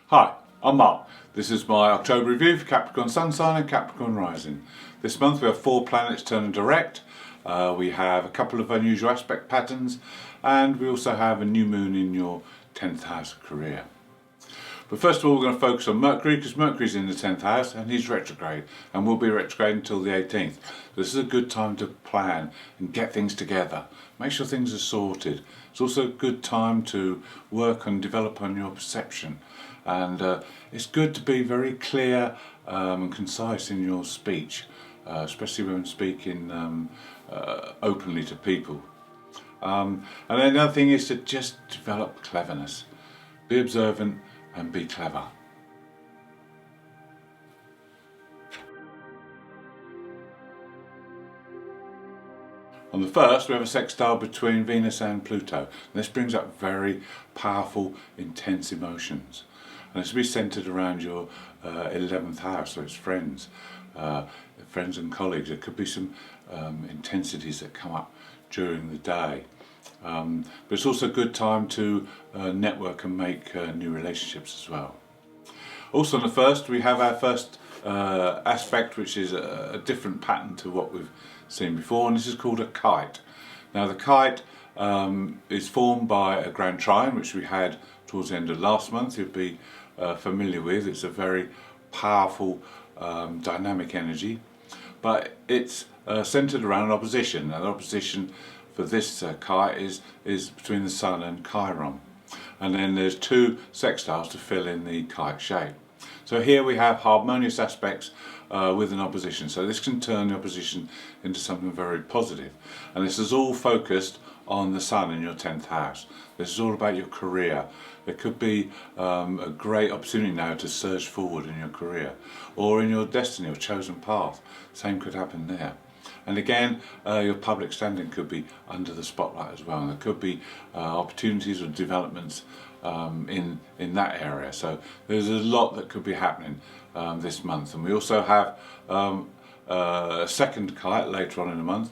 Hi, I'm Mark. This is my October review for Capricorn Sun sign and Capricorn rising. This month we have 4 planets turning direct. We have a couple of unusual aspect patterns, and we also have a new moon in your 10th house of career. But first of all, we're going to focus on Mercury, because Mercury's in the 10th house and he's retrograde and will be retrograde until the 18th. So this is a good time to plan and get things together. Make sure things are sorted. It's also a good time to work and develop on your perception. And it's good to be very clear and concise in your speech, especially when speaking openly to people. And then the other thing is to just develop cleverness. Be observant and be clever. On the 1st, we have a sextile between Venus and Pluto. This brings up very powerful, intense emotions. And it's to be centred around your 11th house, so it's friends and colleagues. There could be some intensities that come up during the day. But it's also a good time to network and make new relationships as well. Also on the 1st, we have our first aspect, which is a different pattern to what we've seen before, and this is called a kite. Now the kite is formed by a grand trine, which we had towards the end of last month. You'll be familiar with. It's a very powerful dynamic energy, but it's centered around an opposition. Now the opposition for this kite is between the Sun and Chiron, and then there's 2 sextiles to fill in the kite shape. So here we have harmonious aspects with an opposition, so this can turn the opposition into something very positive. And this is all focused on the Sun in your 10th house. This is all about your career. There could be a great opportunity now to surge forward in your career or in your destiny or chosen path. Same could happen there. And again, your public standing could be under the spotlight as well, and there could be opportunities or developments in that area. So there's a lot that could be happening this month. And we also have a second kite later on in the month,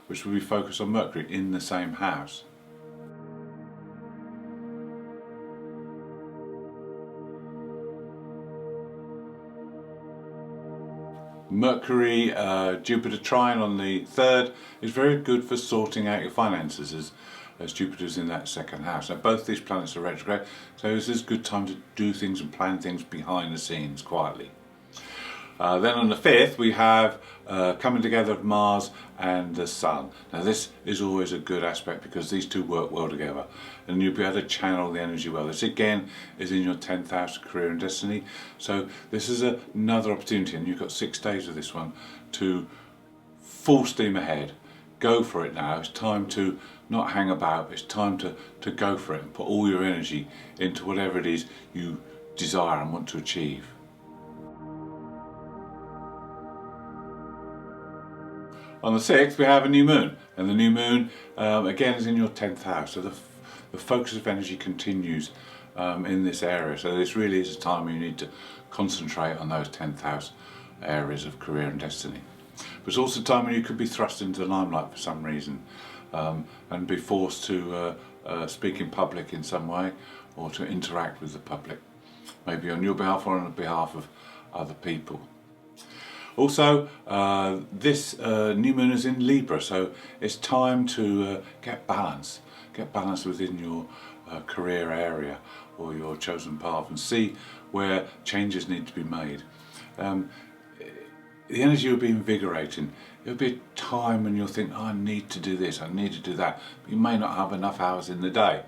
which will be focused on Mercury in the same house. Mercury Jupiter trine on the 3rd is very good for sorting out your finances, as Jupiter's in that 2nd house. Now both these planets are retrograde, so this is a good time to do things and plan things behind the scenes quietly. Then on the 5th we have coming together of Mars and the Sun. Now this is always a good aspect because these two work well together and you'll be able to channel the energy well. This again is in your 10th house, career and destiny. So this is another opportunity, and you've got 6 days of this one to full steam ahead. Go for it now. It's time to not hang about. It's time to go for it and put all your energy into whatever it is you desire and want to achieve. On the 6th we have a new moon, and the new moon again is in your 10th house, so the focus of energy continues in this area. So this really is a time when you need to concentrate on those 10th house areas of career and destiny. But it's also a time when you could be thrust into the limelight for some reason and be forced to speak in public in some way or to interact with the public, maybe on your behalf or on the behalf of other people. Also, this new moon is in Libra, so it's time to get balance within your career area or your chosen path and see where changes need to be made. The energy will be invigorating. It'll be a time when you'll think, oh, I need to do this, I need to do that. But you may not have enough hours in the day.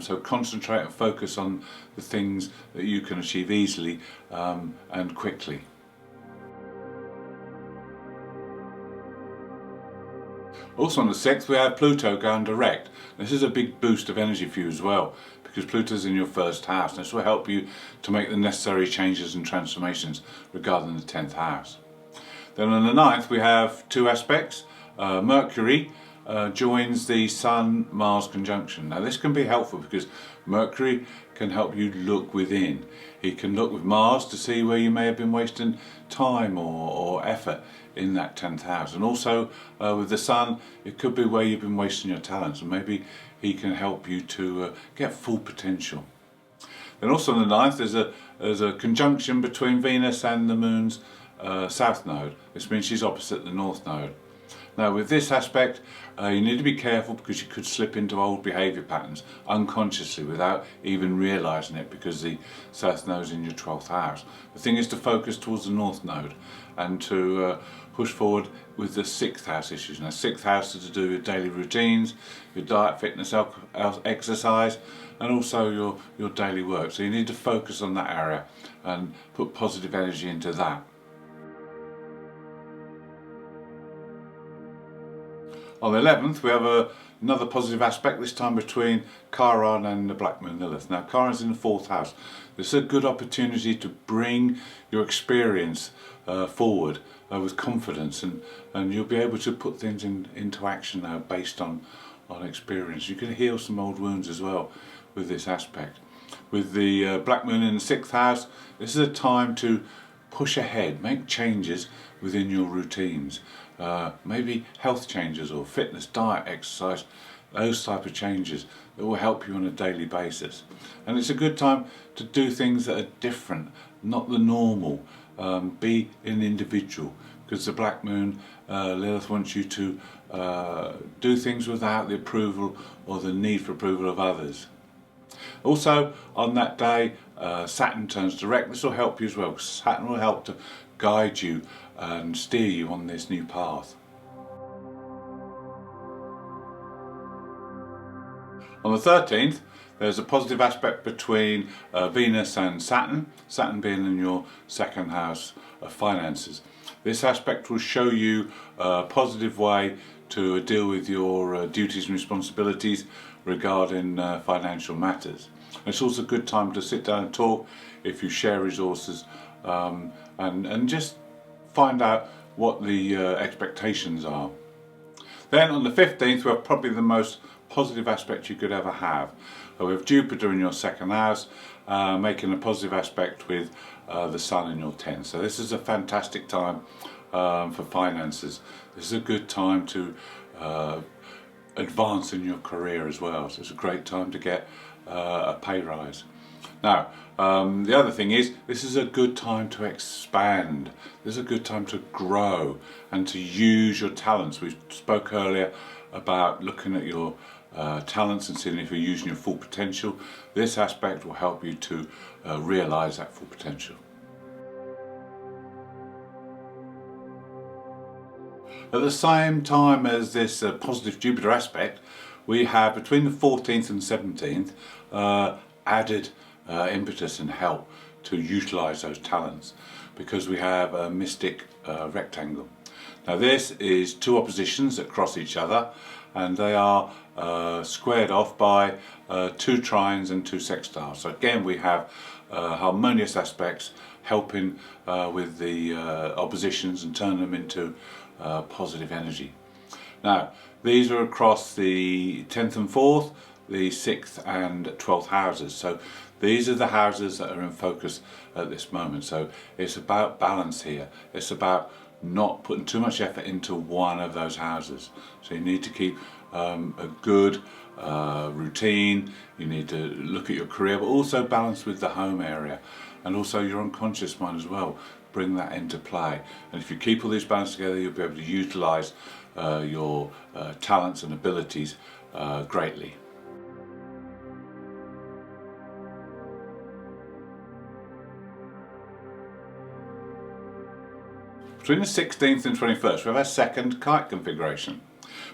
So concentrate and focus on the things that you can achieve easily and quickly. Also on the 6th we have Pluto going direct. This is a big boost of energy for you as well, because Pluto's in your 1st house. This will help you to make the necessary changes and transformations regarding the 10th house. Then on the 9th we have 2 aspects. Mercury joins the Sun-Mars conjunction. Now this can be helpful because Mercury can help you look within. He can look with Mars to see where you may have been wasting time or effort in that 10th house, and also with the Sun it could be where you've been wasting your talents, and maybe he can help you to get full potential. Then also on the 9th there's a conjunction between Venus and the Moon's south node. This means she's opposite the north node. Now with this aspect you need to be careful because you could slip into old behaviour patterns unconsciously without even realising it, because the south node is in your 12th house. The thing is to focus towards the north node and to push forward with the 6th house issues. Now 6th house is to do with daily routines, your diet, fitness, exercise, and also your daily work. So you need to focus on that area and put positive energy into that. On the 11th we have another positive aspect, this time between Chiron and the Black Moon Lilith. Now Chiron's in the 4th house. This is a good opportunity to bring your experience forward with confidence, and you'll be able to put things into action now based on experience. You can heal some old wounds as well with this aspect. With the Black Moon in the 6th house, this is a time to push ahead, make changes within your routines. Maybe health changes or fitness, diet, exercise, those type of changes that will help you on a daily basis. And it's a good time to do things that are different, not the normal. Be an individual, because the Black Moon Lilith wants you to do things without the approval or the need for approval of others. Also on that day Saturn turns direct. This will help you as well. Saturn will help to guide you and steer you on this new path. On the 13th there's a positive aspect between Venus and Saturn, Saturn being in your 2nd house of finances. This aspect will show you a positive way to deal with your duties and responsibilities regarding financial matters. It's also a good time to sit down and talk if you share resources, and just find out what the expectations are. Then on the 15th we have probably the most positive aspect you could ever have. We have Jupiter in your 2nd house making a positive aspect with the Sun in your 10th. So this is a fantastic time for finances. This is a good time to advance in your career as well. So it's a great time to get a pay rise. Now the other thing is, this is a good time to expand. This is a good time to grow and to use your talents. We spoke earlier about looking at your talents and seeing if you're using your full potential. This aspect will help you to realise that full potential. At the same time as this positive Jupiter aspect, we have between the 14th and 17th added impetus and help to utilise those talents, because we have a mystic rectangle. Now this is two oppositions that cross each other, and they are squared off by two trines and two sextiles. So again we have harmonious aspects helping with the oppositions and turn them into positive energy. Now these are across the 10th and 4th, the 6th and 12th houses. So these are the houses that are in focus at this moment. So it's about balance here. It's about not putting too much effort into one of those houses. So you need to keep a good routine. You need to look at your career, but also balance with the home area and also your unconscious mind as well. Bring that into play, and if you keep all these balanced together, you'll be able to utilise your talents and abilities greatly. Between the 16th and 21st we have our second kite configuration,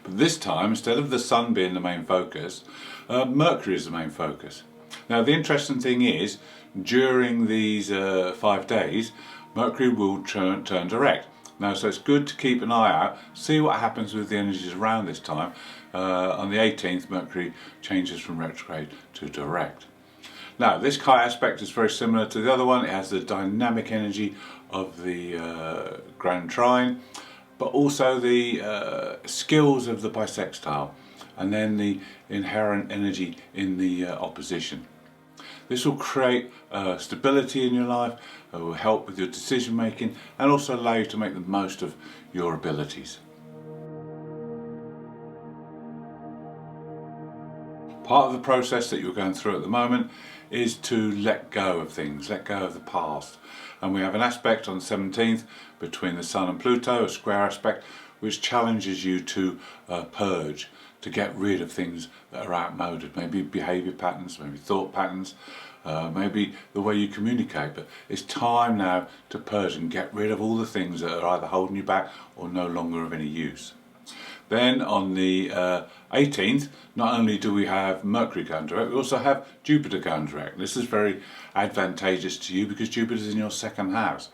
but this time instead of the Sun being the main focus, Mercury is the main focus. Now the interesting thing is, during these 5 days Mercury will turn direct. Now so it's good to keep an eye out, see what happens with the energies around this time. On the 18th Mercury changes from retrograde to direct. Now this kite aspect is very similar to the other one. It has the dynamic energy of the Grand Trine, but also the skills of the bisextile, and then the inherent energy in the opposition. This will create stability in your life, it will help with your decision making, and also allow you to make the most of your abilities. Part of the process that you're going through at the moment is to let go of things, let go of the past. And we have an aspect on the 17th between the Sun and Pluto, a square aspect, which challenges you to purge, to get rid of things that are outmoded, maybe behaviour patterns, maybe thought patterns, maybe the way you communicate. But it's time now to purge and get rid of all the things that are either holding you back or no longer of any use. Then on the 18th, not only do we have Mercury going direct, we also have Jupiter going direct. This is very advantageous to you because Jupiter is in your second house,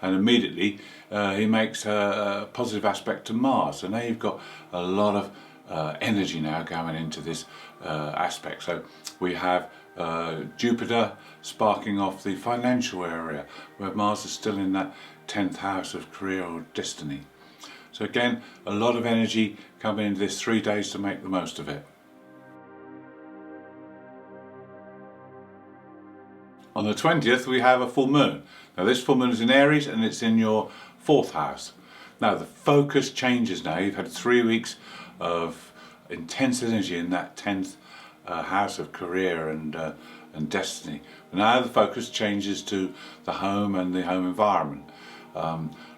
and immediately he makes a positive aspect to Mars. So now you've got a lot of energy now going into this aspect. So we have Jupiter sparking off the financial area, where Mars is still in that 10th house of career or destiny. So again, a lot of energy coming into this 3 days to make the most of it. On the 20th we have a full moon. Now this full moon is in Aries and it's in your 4th house. Now the focus changes now. You've had 3 weeks of intense energy in that 10th house of career and destiny. Now the focus changes to the home and the home environment.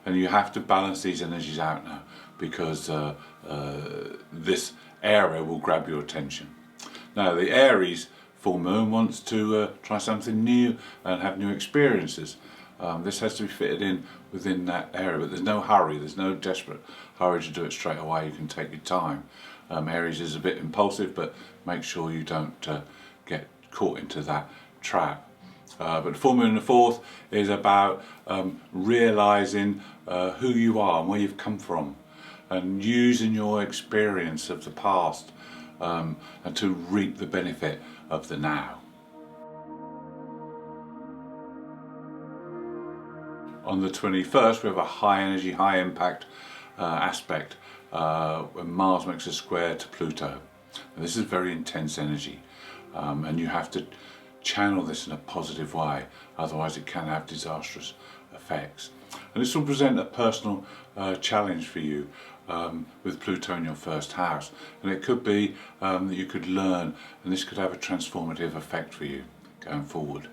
And you have to balance these energies out now, because this area will grab your attention. Now the Aries full moon wants to try something new and have new experiences. This has to be fitted in within that area, but there's no hurry, there's no desperate hurry to do it straight away. You can take your time. Aries is a bit impulsive, but make sure you don't get caught into that trap. But the full moon in the 4th is about realising who you are and where you've come from, and using your experience of the past and to reap the benefit of the now. On the 21st we have a high energy, high impact aspect when Mars makes a square to Pluto. And this is very intense energy, and you have to channel this in a positive way, otherwise it can have disastrous effects. And this will present a personal challenge for you with Pluto in your 1st house, and it could be that you could learn, and this could have a transformative effect for you going forward.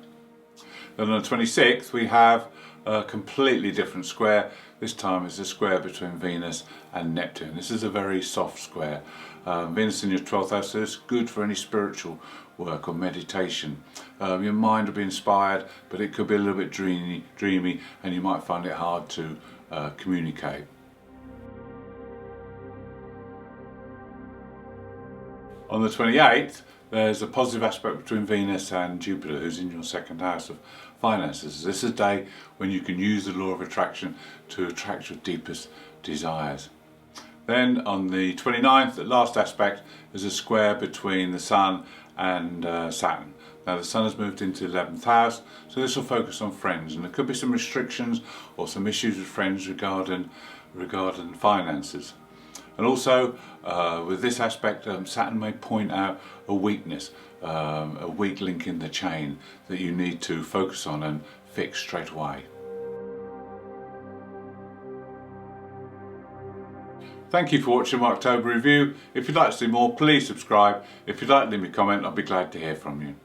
Then on the 26th we have a completely different square. This time it's a square between Venus and Neptune. This is a very soft square. Venus in your 12th house, so it's good for any spiritual work or meditation. Your mind will be inspired, but it could be a little bit dreamy, and you might find it hard to communicate. On the 28th, there's a positive aspect between Venus and Jupiter, who's in your 2nd house of finances. This is a day when you can use the law of attraction to attract your deepest desires. Then on the 29th, the last aspect, is a square between the Sun and Saturn. Now the Sun has moved into the 11th house, so this will focus on friends, and there could be some restrictions or some issues with friends regarding finances. And also with this aspect, Saturn may point out a weakness, a weak link in the chain that you need to focus on and fix straight away. Thank you for watching my October review. If you'd like to see more, please subscribe. If you'd like to leave me a comment, I'll be glad to hear from you.